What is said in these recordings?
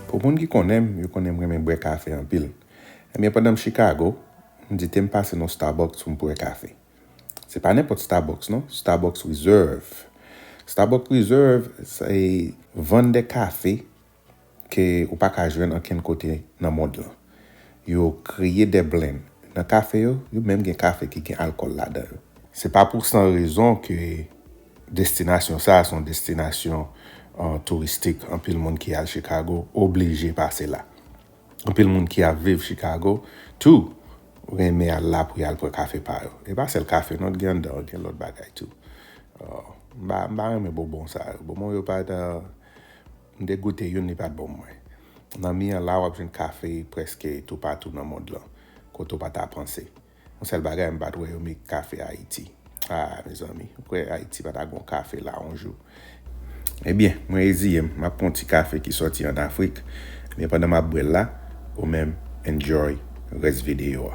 Pour les gens qui connaissent, ils connaissent vraiment boire café en pile. Et bien pendant Chicago, on dit que je passe dans Starbucks pour boire café. C'est pas n'importe Starbucks, non? Starbucks Reserve. Starbucks Reserve, c'est vendre des cafés que ou pas qu'à jouer dans aucun côté dans le monde là. Ils créé des blends. Dans le café, il y a même des cafés qui ont alcool là-dedans. C'est pas pour cette raison que destination ça sont destination touristique. Un peu le monde qui est à Chicago obligé de passer là. Un peu le monde qui a vivre Chicago, tout remet à là pour y aller pour café par eux. Et pas c'est le café, notre gagne dans l'autre bagaille tout. Bah mais bon ça. Bon yo pas dégoûté, yo n'est pas bon moi. Dans mi là on a un café presque tout partout dans le monde là. Quand on pas ta penser. On sait le bagaille me battre yo mi café à Haïti. Ah mes amis, après Haïti pas un café là un jour. Eh bien, moi essayé m'a prendre un petit café qui sorti en Afrique. Mais pendant ma boire là, ou même enjoy reste vidéo.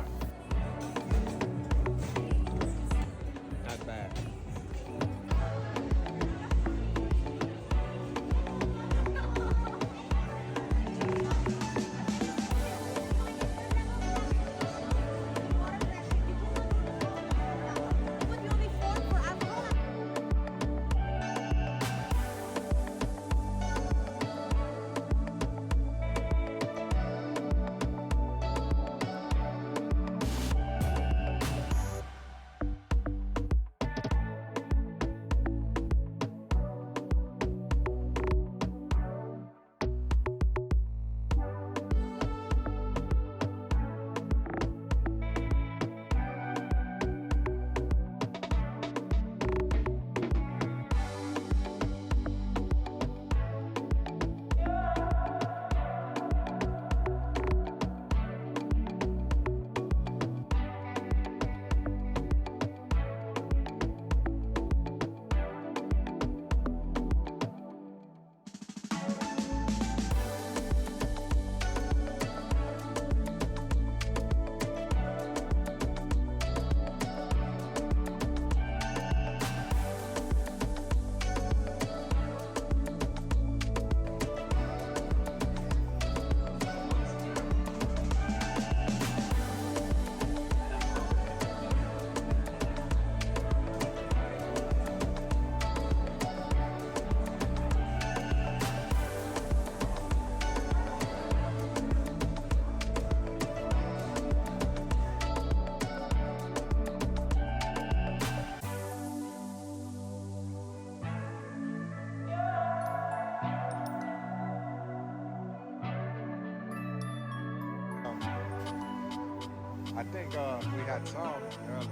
I think we had some earlier.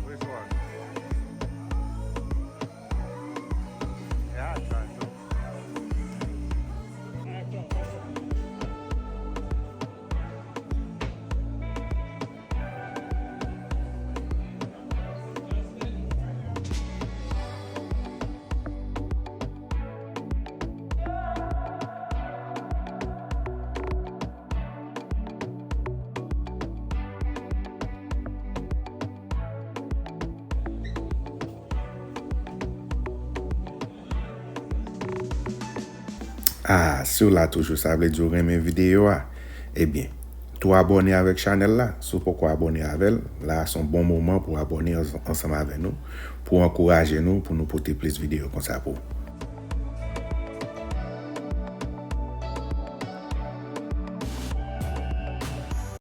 Which one? Yeah, I tried to. Ah, si vous là toujours ça veut dire mes vidéos, eh bien, tout abonner avec channel là, si pourquoi abonner avec elle, là c'est un bon moment pour abonner ensemble avec nous, pour encourager nous, pour nous porter plus de vidéos comme ça pour.